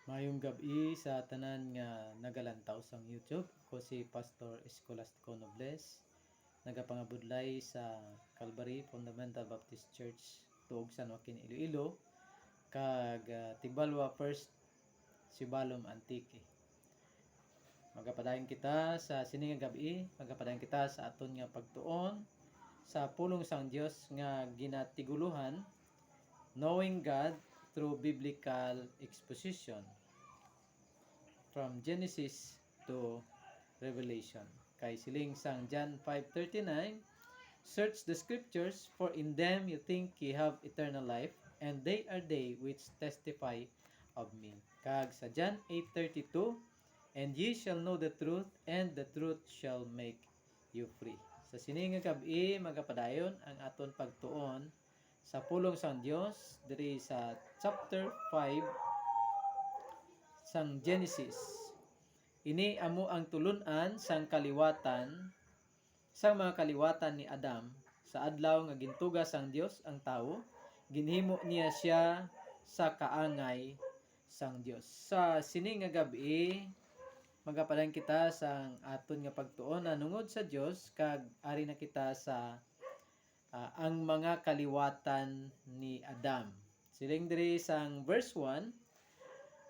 Mayong gabi sa tanan nga nagalantaw sa YouTube. Ko si Pastor Escolastico Nobles, nagapangabudlay sa Calvary Fundamental Baptist Church tuog San Joaquin, Iloilo, kag Tigbalwa First Sibalom Antique. Magapadayon kita sa sining nga gabi, magapadayon kita sa aton nga pagtuon sa pulong sang Dios nga ginatiguluhan, Knowing God through Biblical Exposition, from Genesis to Revelation. Kay siling sang John 5:39, search the scriptures, for in them you think ye have eternal life, and they are they which testify of me. Kag sa John 8:32, and ye shall know the truth, and the truth shall make you free. Sa sining nga gabi magapadayon ang aton pagtuon sa pulong sang Dios diri sa chapter 5 sang Genesis. Ini amo ang tulunan sang kaliwatan sang mga kaliwatan ni Adam sa adlaw nga gintuga sang Dios ang tawo, ginhimo niya siya sa kaangay sang Dios. Sa sining nga gabi magapadan kita sang aton nga pagtuon nanungod sa Dios, kag ari na kita sa ang mga kaliwatan ni Adam. Siling diri sang verse 1,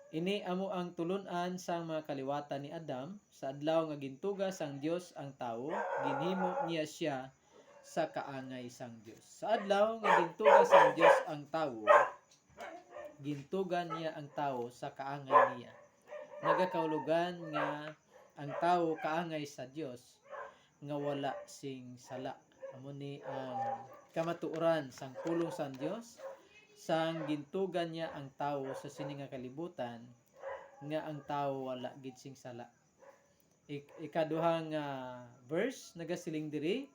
ini amo ang tulunan sang mga kaliwatan ni Adam sa adlaw nga gintuga sang Dios ang tawo, ginhimo niya siya sa kaangay sang Dios. Sa adlaw nga gintuga sang Dios ang tawo, gintugan niya ang tawo sa kaangay niya. Nagakaulugan nga ang tawo kaangay sa Dios nga wala sing sala. Amo ni ang kamatuoran sang pulong sang Dios sang gintugan niya ang tawo sa sining nga kalibutan, nga ang tawo wala gid sing sala. Ikaduhang verse nagasiling diri,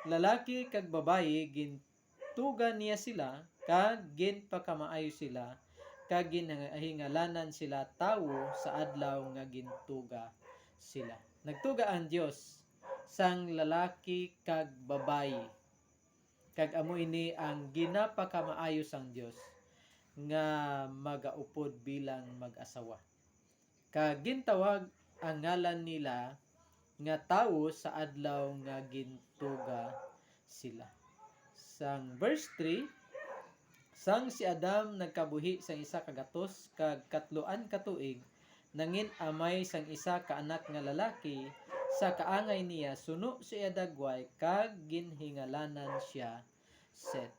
lalaki kag babayi gintugan niya sila, kag ginpakamaayo sila, kag ginahingalanan sila tawo sa adlaw nga gintuga sila. Nagtuga ang Dios sang lalaki kag babayi, kag amo ini ang ginapakamaayo sang Dios nga magaupod bilang mag-asawa. Kag gintawag ang ngalan nila nga tawo sa adlaw nga gintuga sila. Sang verse 3, sang si Adam nagkabuhi sang isa ka gatos kag katloan ka tuig, nangin amay sang isa ka anak nga lalaki, sa kaangay niya suno siya dagway, kag ginhingalanan siya Seth.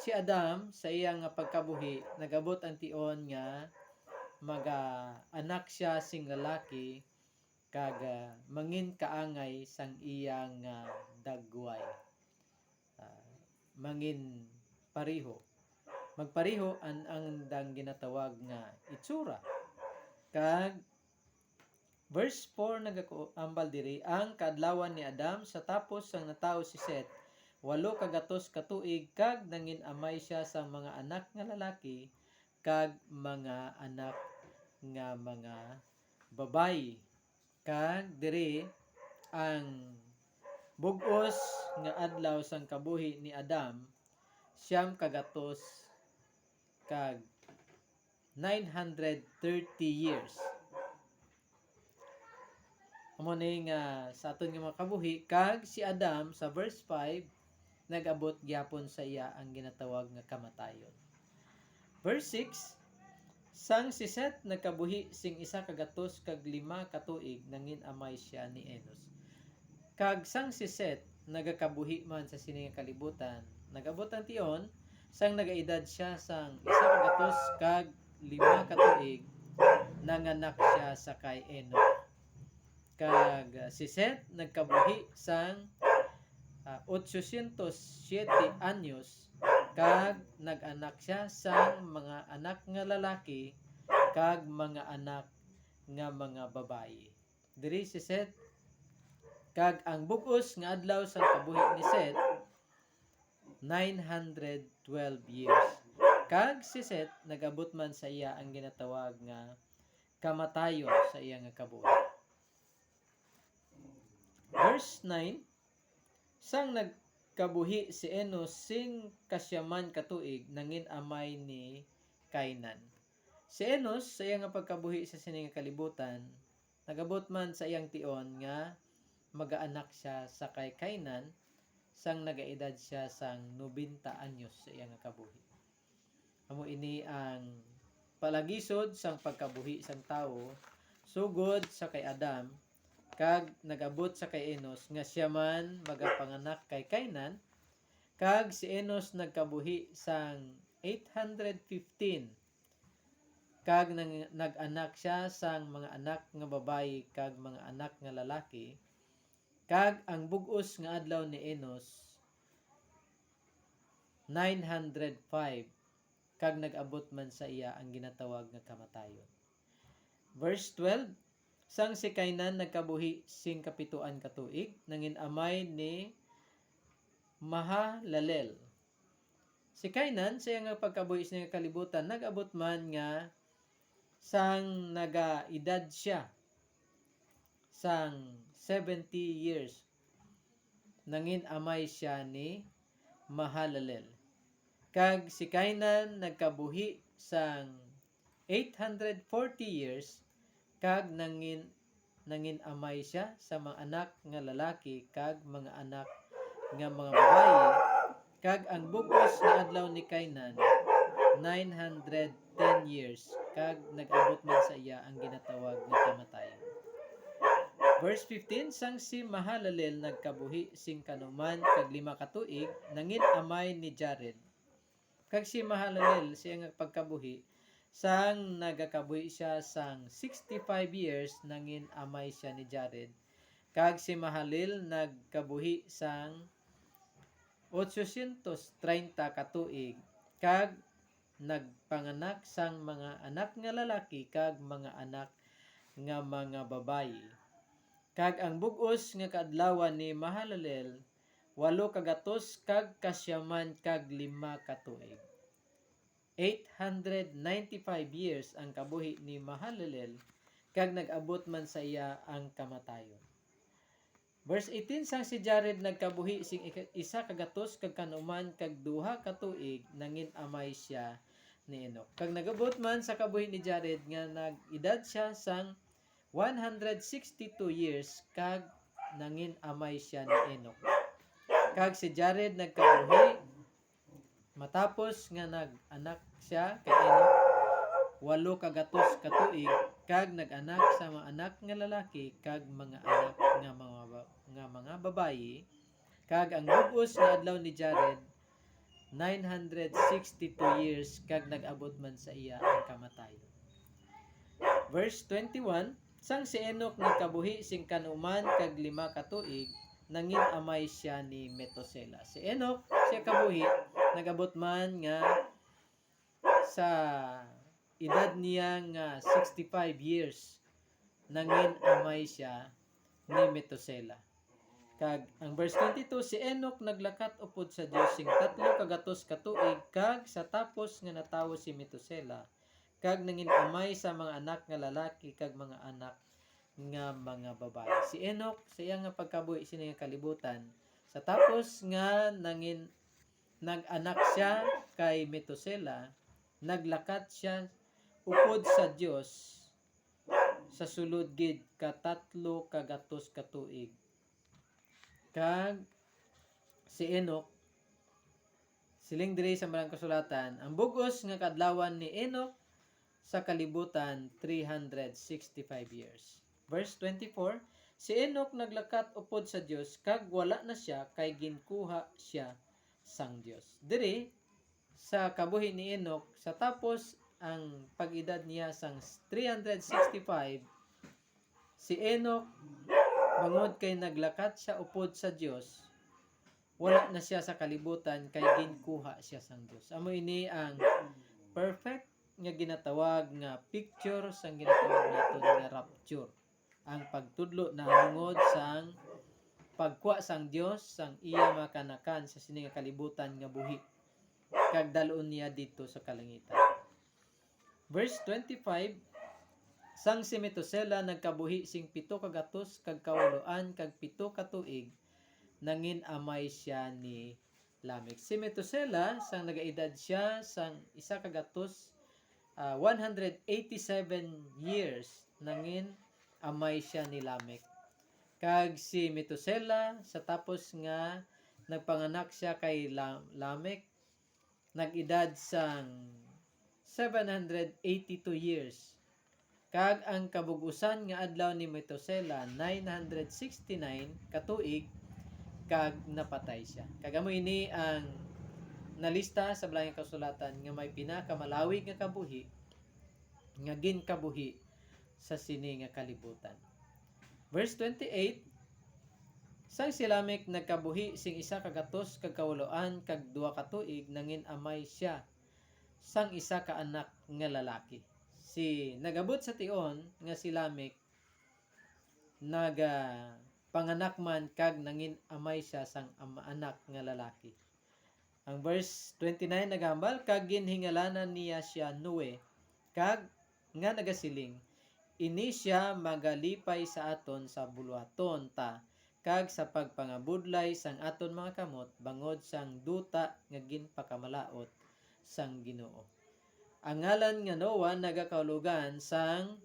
Si Adam sa iya nga pagkabuhi nagabot ang tion nga anak siya sing lalaki, kag mangin kaangay sang iyang dagway. Mangin pariho. Magpariho ang dang ginatawag nga itsura. Kag verse 4 nagaambal diri, ang kaadlawan ni Adam sa tapos sang natawo si Seth 800 ka tuig, kag nangin amay siya sa mga anak nga lalaki kag mga anak nga mga babayi. Kag diri ang bug-os nga adlaw sang kabuhi ni Adam, 900 kag 930 years. Amo ni nga sa aton nga mga kabuhi, kag si Adam sa verse 5 nagabot gyapon sa iya ang ginatawag nga kamatayon. Verse 6, sang si Seth nagkabuhi sing 105 ka tuig, nangin amay siya ni Enos. Kag sang si Seth nagakabuhi man sa sining nga kalibutan, nagabot ang tion sang nagaedad siya sang 105 ka tuig, nanganak siya sa kay Enos. Kag si Seth nagkabuhi sang 807 anyos, kag nag-anak siya sang mga anak nga lalaki kag mga anak nga mga babayi. Diri si Seth, kag ang bug-os nga adlaw sang kabuhi ni Seth 912 years. Kag si Seth nagabot man sa iya ang ginatawag nga kamatayon sa iya nga kabuhi. Verse 9, sang nagkabuhi si Enos sing kasyaman ka tuig, nangin amay ni Kainan. Si Enos sa iyang nga pagkabuhi sa sining kalibutan, nagabot man sa iyang tion nga magaanak siya sa kay Kainan sang nagaedad siya sang 90 anyos sa iyang nga kabuhi. Amo ini ang palagisod sang pagkabuhi sang tawo sugod sa kay Adam kag nagabot sa kay Enos nga siya man magapanganak kay Kainan kag si Enos nagkabuhi sang 815 kag nag-anak siya sang mga anak nga babayi kag mga anak nga lalaki kag ang bug-os nga adlaw ni Enos 905 kag nag-abot man sa iya ang ginatawag nga kamatayon. Verse 12, sang si Kainan nagkabuhi sing kapituan ka tuig nangin amay ni Mahalalel. Si Kainan sa nga pagkabuhi sa kalibutan nag-abot man nga sang naga-edad siya sang 70 years nangin amay siya ni Mahalalel. Kag si Kainan nagkabuhi sang 840 years kag nangin amay siya sa mga anak nga lalaki kag mga anak nga mga babayi kag ang bug-os nga adlaw ni Kainan 910 years kag nag-abot man sa iya ang ginatawag nga kamatayon. Verse 15, sang si Mahalalel nagkabuhi sing kanuman kag 5 ka tuig nangin amay ni Jared. Kag si Mahalalel siya nga pagkabuhi sang nagakabuhi siya sang 65 years nangin amay siya ni Jared. Kag si Mahalalel nagkabuhi sang 830 ka tuig kag nagpanganak sang mga anak nga lalaki kag mga anak nga mga babayi. Kag ang bug-os nga kaadlawan ni Mahalalel 800 kag kasyaman kag 5 ka tuig. 895 years ang kabuhi ni Mahalalel kag nag-abot man sa iya ang kamatayon. Verse 18, sang si Jared nagkabuhi sing 100 kag kanuman kag 2 ka tuig nangin amay siya ni Enoch. Kag nagabot man sa kabuhi ni Jared nga nag-edad siya sang 162 years kag nangin amay siya ni Enoch. Kag si Jared nagkabuhi matapos nga nag-anak siya kay Enoch 800 ka tuig kag nag-anak sa mga anak nga lalaki kag mga anak nga mga babayi kag ang bug-os nga adlaw ni Jared 962 years kag nag-abot man sa iya ang kamatayon. Verse 21, sang si Enoch nagkabuhi sing kanuman kag 5 ka tuig nangin amay siya ni Metusela. Si Enoch siya kabuhi nagabot man nga sa edad niya nga 65 years nangin amay siya ni Metusela. Kag ang verse 22, si Enoch naglakat upod sa Dios sing 300 ka tuig kag sa tapos nga natawo si Metusela kag nangin amay sa mga anak nga lalaki kag mga anak nga mga babayi. Si Enoch sa iya nga pagkabuhi sini nga kalibutan sa tapos nga nag-anak siya kay Metusela, naglakat siya upod sa Dios sa sulod gid ka 300 ka tuig. Kag si Enoch siling diri sa marang kasulatan, ang bug-os nga kadlawan ni Enoch sa kalibutan 365 years. Verse 24, si Enoch naglakat upod sa Dios kag wala na siya kay ginkuha siya sang Dios. Diri sa kabuhi ni Enoch sa tapos ang pag-edad niya sang 365, si Enoch bangod kay naglakat siya upod sa Dios, wala na siya sa kalibutan kay ginkuha siya sang Dios. Amo ini ang perfect nga ginatawag nga picture sang ginatawag naton nga rapture. Ang pagtudlo na hangod sang pagkuha sang Dios sang iya makanakan sa sini nga kalibutan nga buhi kag dalon niya dito sa kalangitan. Verse 25, sang si Metusela nagkabuhi sing 700 kag kawaloan kag 7 ka tuig nangin amay siya ni Lamech. Si Metusela sang nagaedad siya sang 100 187 years nangin amay siya ni Lamek. Kag si Metusela sa tapos nga nagpanganak siya kay Lamek, nag-edad sang 782 years. Kag ang kabugusan nga adlaw ni Metusela 969 katuig kag napatay siya. Kag amo ini ang nalista sa Balangin Kasulatan nga may pinakamalawig nga kabuhi nga ginkabuhi sa sini nga kalibutan. Verse 28, sang si Lamek nagkabuhi sing isa kagatos kag kawaloan kag duha ka tuig nangin amay siya sang isa ka anak nga lalaki. Si nagabot sa tion nga si Lamek panganak man kag nangin amay siya sang anak nga lalaki. Ang verse 29 nagambal, kag ginhingalanan niya siya Noe, kag nga nagasiling, ini siya magalipay sa aton sa buluhaton ta, kag sa pagpangabudlay sang aton mga kamot, bangod sang duta nga ginpakamalaot sang Ginoo. Ang ngalan nga Noah nagakaulugan sang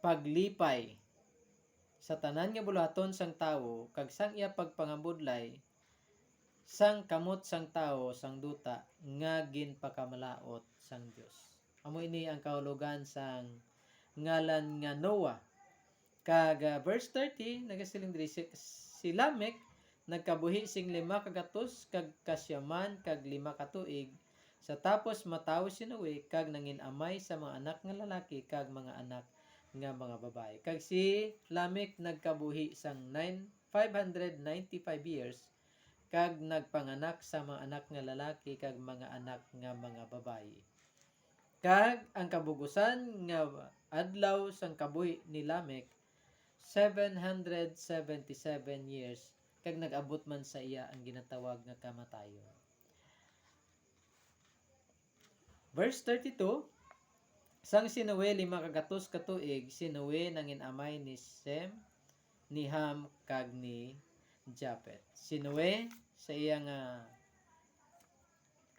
paglipay sa tanan nga buluhaton sang tawo, kag sang iya pagpangabudlay sang kamot sang tao sang duta nga ginpakamalaot sang Dios. Amo ini ang kahulugan sang ngalan nga Noah. Kag verse 30 nagasiling diri si Lamek nagkabuhi sing 5 kagatos kag kasyaman kag 5 ka tuig sa tapos matawo si Noe kag nangin amay sa mga anak nga lalaki kag mga anak nga mga babae. Kag si Lamek nagkabuhi sang 595 years kag nagpanganak sa mga anak nga lalaki kag mga anak nga mga babayi. Kag ang kabugusan nga adlaw sang kabuhi ni Lamek 777 years kag nag-abot man sa iya ang ginatawag nga kamatayon. Verse 32, sang si Noe 5 kagatos ka tuig, si Noe nangin amay ni Sem, ni Ham kag ni Japet. Si Noe sa iyang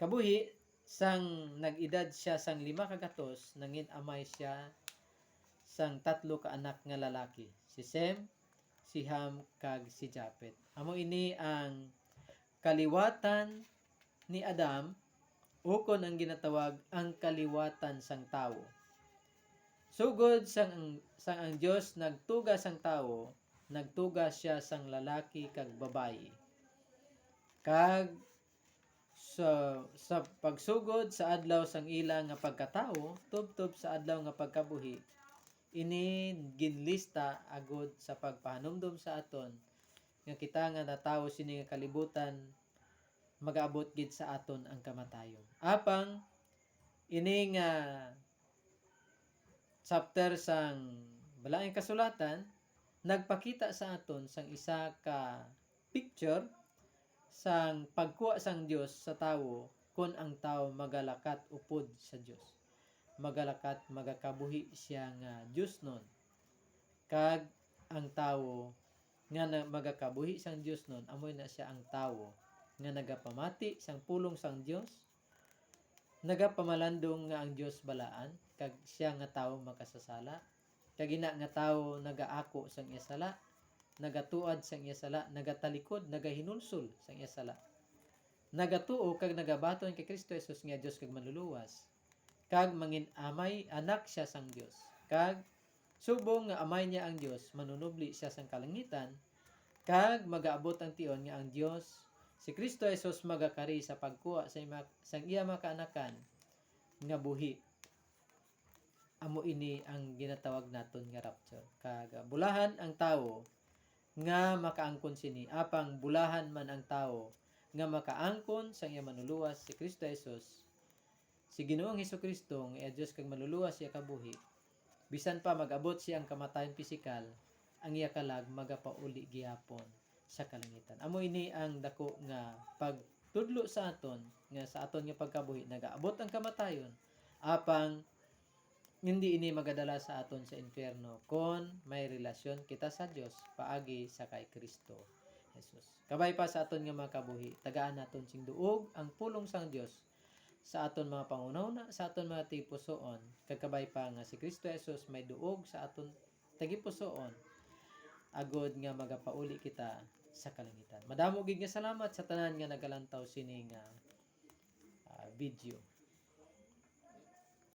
kabuhi sang nag-edad siya sang 5 kagatos nangin amay siya sang 3 ka anak nga lalaki, si Sem, si Ham kag si Japet. Amo ini ang kaliwatan ni Adam ukon ang ginatawag ang kaliwatan sang tawo. Sugod sang ang Dios nagtuga sang tawo, nagtuga siya sang lalaki kag babayi. Kag sa pagsugod sa adlaw sang ila nga pagkatao, tubtob sa adlaw nga pagkabuhi, ini ginlista agod sa pagpahanumdum sa aton nga kita nga natawo sini nga kalibutan magaabot gid sa aton ang kamatayon. Apang ini nga chapter sang Balangin Kasulatan nagpakita sa aton sang isa ka picture sang pagkuha sang Dios sa tawo kun ang tawo magalakat upod sa Dios. Magalakat magakabuhi siya nga Diosnon. Kag ang tawo nga magakabuhi sang Diosnon amoy na siya ang tawo nga nagapamati sang pulong sang Dios. Nagapamalandong nga ang Dios balaan kag siya nga tawo makasasala. Kag ina nga tawo nagaako sang iya sala, nagatuad sang iya sala, nagatalikod, nagahinulsol sang iya sala. Nagatuo kag nagabaton kay Kristo Jesus nga Dios kag manluluwas. Kag mangin amay anak siya sang Dios. Kag subong nga amay niya ang Dios, manunubli siya sang kalangitan, kag magaabot ang tion nga ang Dios si Kristo Jesus magakari sa pagkuha sa iya mga kaanakan nga buhi. Amo ini ang ginatawag naton nga rapture. Kag bulahan ang tawo nga makaangkon sini, apang bulahan man ang tawo nga makaangkon sa iya manluluwas si Kristo Jesus, si Ginoong Hesukristo nga Dios kag manluluwas siya kabuhi. Bisan pa magabot siya ang kamatayon pisikal, ang iya kalag magapauli gihapon sa kalangitan. Amo ini ang dako nga pagtudlo sa aton nga sa aton nga pagkabuhi nagaabot ang kamatayon, apang hindi ini magadala sa aton sa impyerno kon may relasyon kita sa Dios paagi sa kay Kristo Jesus. Kabay pa sa aton nga mga kabuhi, tagaan naton sing duog ang pulong sang Dios sa aton mga pangunahuna, sa aton mga tipusoon, kagkabay pa nga si Kristo Jesus may duog sa aton tagipusoon, agod nga magapauli kita sa kalangitan. Madamo gid nga salamat sa tanan nga nagalantaw sini nga video.